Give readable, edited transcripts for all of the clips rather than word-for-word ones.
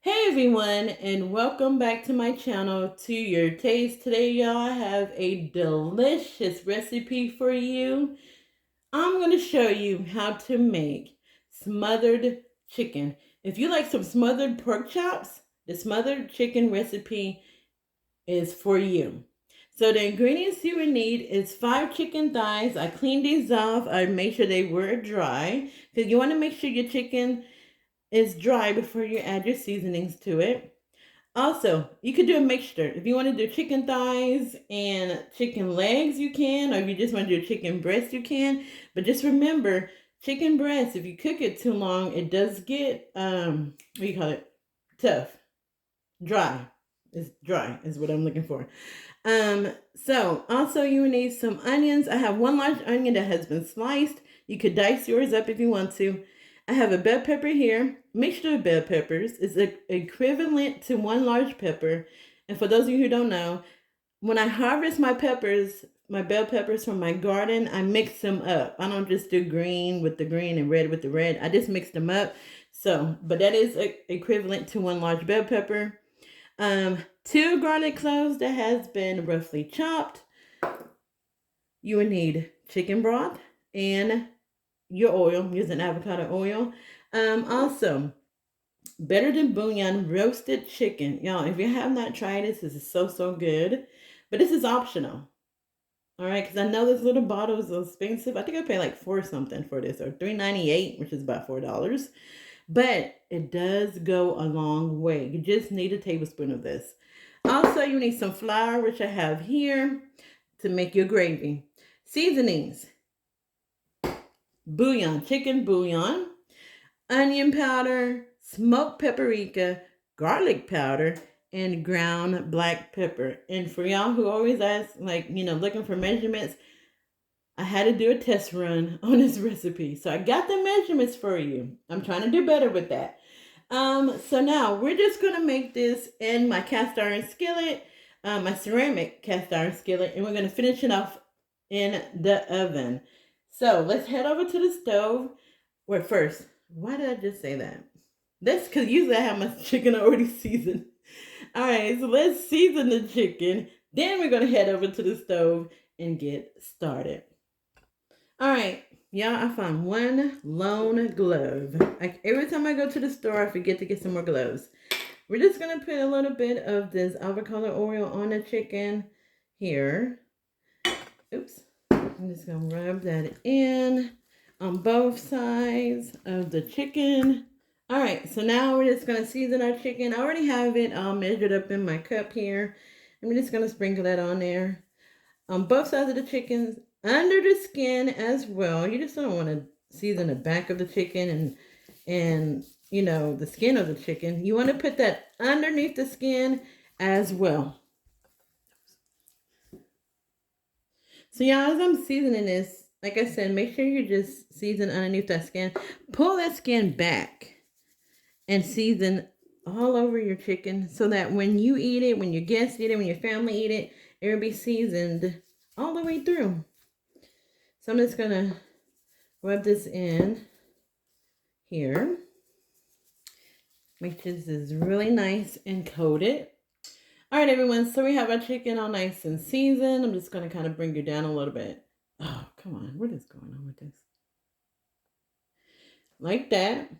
Hey everyone, and welcome back to my channel, To Your Taste. Today, y'all, I have a delicious recipe for you. I'm going to show you how to make smothered chicken. If you like some smothered pork chops, the smothered chicken recipe is for you. So the ingredients you will need is 5 chicken thighs. I cleaned these off. I made sure they were dry because you want to make sure your chicken is dry before you add your seasonings to it. Also, you could do a mixture. If you want to do chicken thighs and chicken legs, you can, or if you just want to do chicken breast, you can. But just remember, chicken breast, if you cook it too long, it does get what do you call it? Tough. Dry. It's dry is what I'm looking for. So also you need some onions. I have 1 large onion that has been sliced. You could dice yours up if you want to. I have a bell pepper here. Mixture of bell peppers is equivalent to 1 large pepper. And for those of you who don't know, when I harvest my peppers, my bell peppers from my garden, I mix them up. I don't just do green with the green and red with the red. I just mix them up. So, but that is equivalent to 1 large bell pepper. 2 garlic cloves that has been roughly chopped. You will need chicken broth and your oil. I'm using avocado oil. Also, better than bouillon roasted chicken. Y'all, if you have not tried this is so good. But this is optional. All right, because I know this little bottle is expensive. I think I paid like $4 something for this, or $3.98, which is about $4. But it does go a long way. You just need a tablespoon of this. Also, you need some flour, which I have here, to make your gravy. Seasonings. Bouillon, chicken bouillon, onion powder, smoked paprika, garlic powder, and ground black pepper. And for y'all who always ask, looking for measurements, I had to do a test run on this recipe. So I got the measurements for you. I'm trying to do better with that. So now we're just going to make this in my cast iron skillet, my ceramic cast iron skillet, and we're going to finish it off in the oven. So let's head over to the stove. Wait, first, why did I just say that? That's because usually I have my chicken already seasoned. All right, so let's season the chicken. Then we're going to head over to the stove and get started. All right, y'all, I found 1 lone glove. Every time I go to the store, I forget to get some more gloves. We're just going to put a little bit of this avocado oil on the chicken here. Oops. I'm just going to rub that in on both sides of the chicken. All right, so now we're just going to season our chicken. I already have it measured up in my cup here. I'm just going to sprinkle that on there. On both sides of the chicken, under the skin as well. You just don't want to season the back of the chicken and the skin of the chicken. You want to put that underneath the skin as well. So y'all, as I'm seasoning this, like I said, make sure you just season underneath that skin. Pull that skin back and season all over your chicken so that when you eat it, when your guests eat it, when your family eat it, it will be seasoned all the way through. So I'm just going to rub this in here. Make sure this is really nice and coated. All right, everyone. So we have our chicken all nice and seasoned. I'm just going to kind of bring you down a little bit. Oh, come on. What is going on with this? Like that.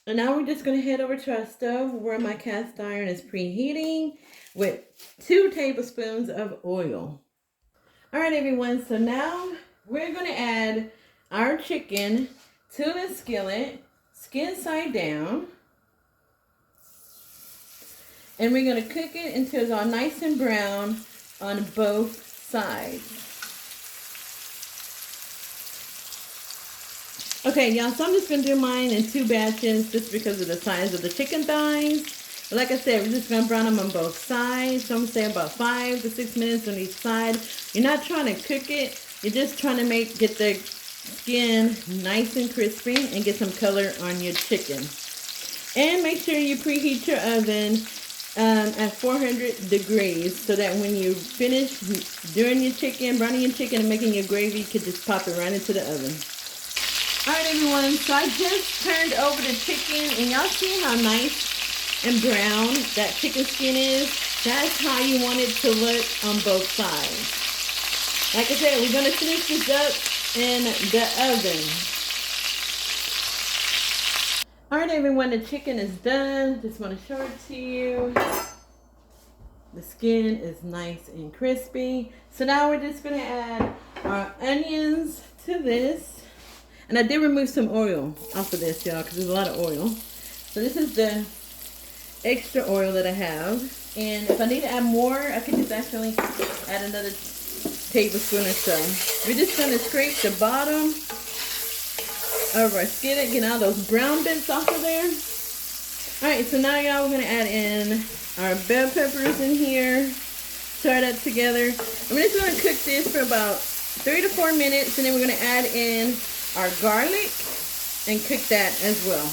And now we're just going to head over to our stove where my cast iron is preheating with 2 tablespoons of oil. All right, everyone. So now we're going to add our chicken to the skillet, skin side down. And we're going to cook it until it's all nice and brown on both sides. Okay, y'all, so I'm just going to do mine in 2 batches just because of the size of the chicken thighs. But like I said, we're just going to brown them on both sides. So I'm going to say about 5 to 6 minutes on each side. You're not trying to cook it. You're just trying to get the skin nice and crispy and get some color on your chicken. And make sure you preheat your oven at 400 degrees so that when you finish doing your chicken, browning your chicken and making your gravy, you can just pop it right into the oven. All right, everyone, so I just turned over the chicken and y'all see how nice and brown that chicken skin is, that's how you want it to look on both sides. Like I said, we're going to finish this up in the oven. Alright everyone, the chicken is done. Just want to show it to you. The skin is nice and crispy. So now we're just going to add our onions to this. And I did remove some oil off of this, y'all, because there's a lot of oil. So this is the extra oil that I have. And if I need to add more, I can just actually add another tablespoon or so. We're just going to scrape the bottom of our skillet, get all those brown bits off of there. Alright, so now y'all, we're going to add in our bell peppers in here. Stir that together. And we're just going to cook this for about 3 to 4 minutes, and then we're going to add in our garlic and cook that as well.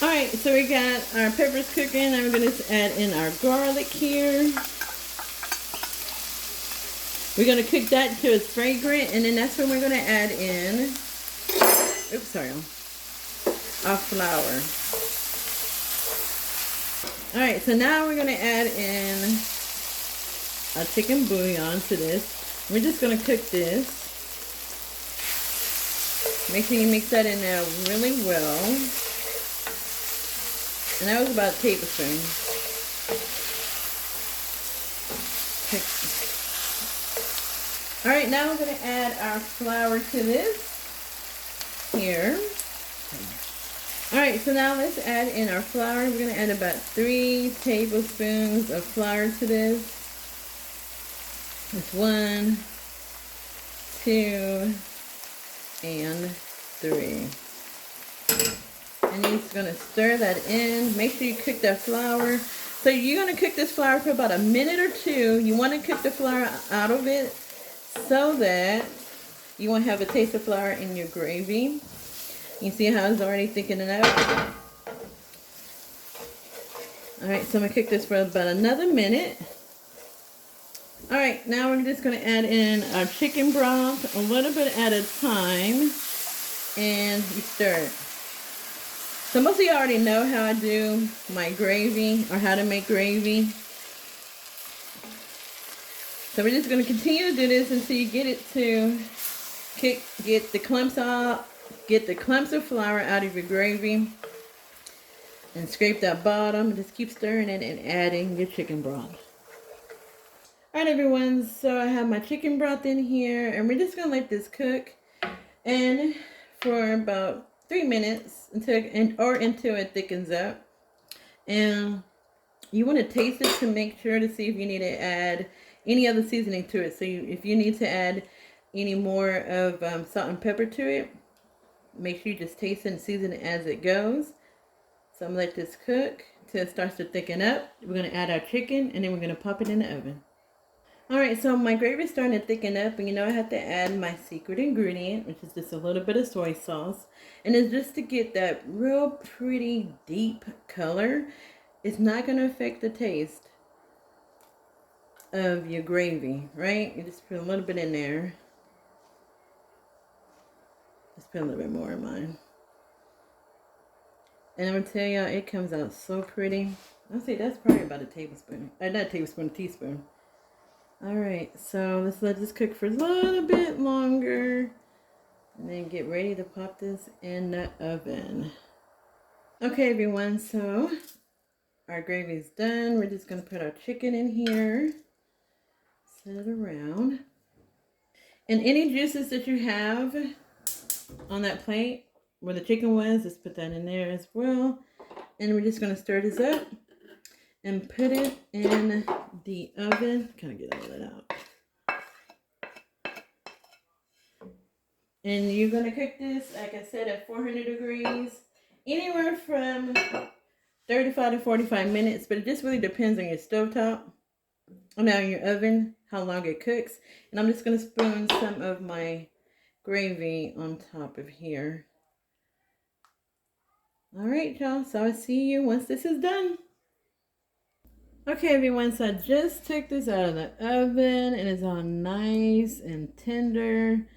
Alright, so we got our peppers cooking, and we're going to add in our garlic here. We're going to cook that till it's fragrant, and then that's when we're going to add in, oops, sorry, our flour. Alright, so now we're going to add in our chicken bouillon to this. We're just going to cook this. Make sure you mix that in there really well. And that was about a tablespoon. Alright, now we're going to add our flour to this. Here. Alright, so now let's add in our flour. We're going to add about 3 tablespoons of flour to this. That's 1, 2, and 3. And you're just going to stir that in. Make sure you cook that flour. So you're going to cook this flour for about a minute or 2. You want to cook the flour out of it so that you won't have a taste of flour in your gravy. You see how it's already thickening up? Alright, so I'm going to cook this for about another minute. Alright, now we're just going to add in our chicken broth a little bit at a time. And you stir it. So most of you already know how I do my gravy, or how to make gravy. So we're just going to continue to do this until you get it to get the clumps out. Get the clumps of flour out of your gravy and scrape that bottom. Just keep stirring it and adding your chicken broth. Alright everyone, so I have my chicken broth in here, and we're just going to let this cook and for about 3 minutes until it thickens up. And you want to taste it to make sure to see if you need to add any other seasoning to it. So if you need to add any more of salt and pepper to it, make sure you just taste it and season it as it goes. So I'm going to let this cook until it starts to thicken up. We're going to add our chicken, and then we're going to pop it in the oven. Alright, so my gravy is starting to thicken up, and you know I have to add my secret ingredient, which is just a little bit of soy sauce. And it's just to get that real pretty deep color. It's not going to affect the taste of your gravy, right? You just put a little bit in there. Just put a little bit more in mine. And I'm going to tell y'all, it comes out so pretty. I'll say that's probably about a tablespoon. Not a tablespoon, a teaspoon. Alright, so let's let this cook for a little bit longer. And then get ready to pop this in the oven. Okay everyone, so our gravy is done. We're just going to put our chicken in here. Set it around. And any juices that you have on that plate where the chicken was, just put that in there as well. And we're just going to stir this up and put it in the oven. Kind of get all that out. And you're going to cook this, like I said, at 400 degrees, anywhere from 35 to 45 minutes, but it just really depends on your stovetop, or now your oven, how long it cooks. And I'm just going to spoon some of my gravy on top of here. Alright y'all, so I'll see you once this is done. Okay everyone, so I just took this out of the oven and it's all nice and tender.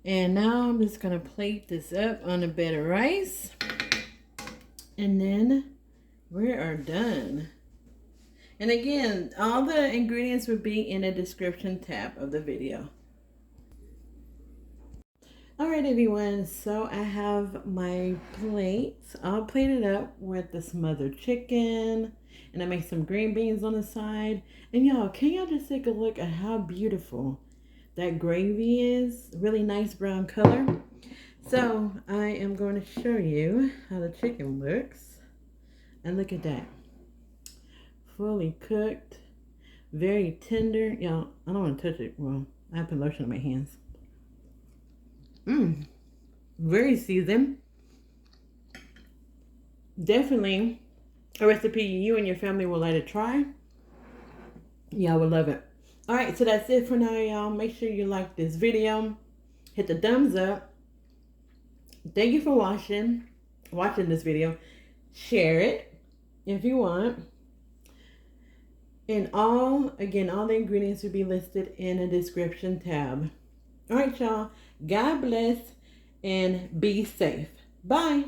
And now I'm just going to plate this up on a bed of rice. And then We are done. And again, all the ingredients will be in the description tab of the video. All right, everyone, so I have my plates all plated up with the smothered chicken, and I make some green beans on the side. And y'all, can y'all just take a look at how beautiful that gravy is? Really nice brown color. So I am going to show you how the chicken looks. And look at that. Fully cooked, very tender. Y'all, I don't want to touch it. Well, I put lotion on my hands. Very seasoned. Definitely a recipe you and your family would like to try. Y'all would love it. All right, so that's it for now, y'all. Make sure you like this video. Hit the thumbs up. Thank you for watching this video. Share it if you want. And all the ingredients will be listed in the description tab. All right, y'all. God bless and be safe. Bye.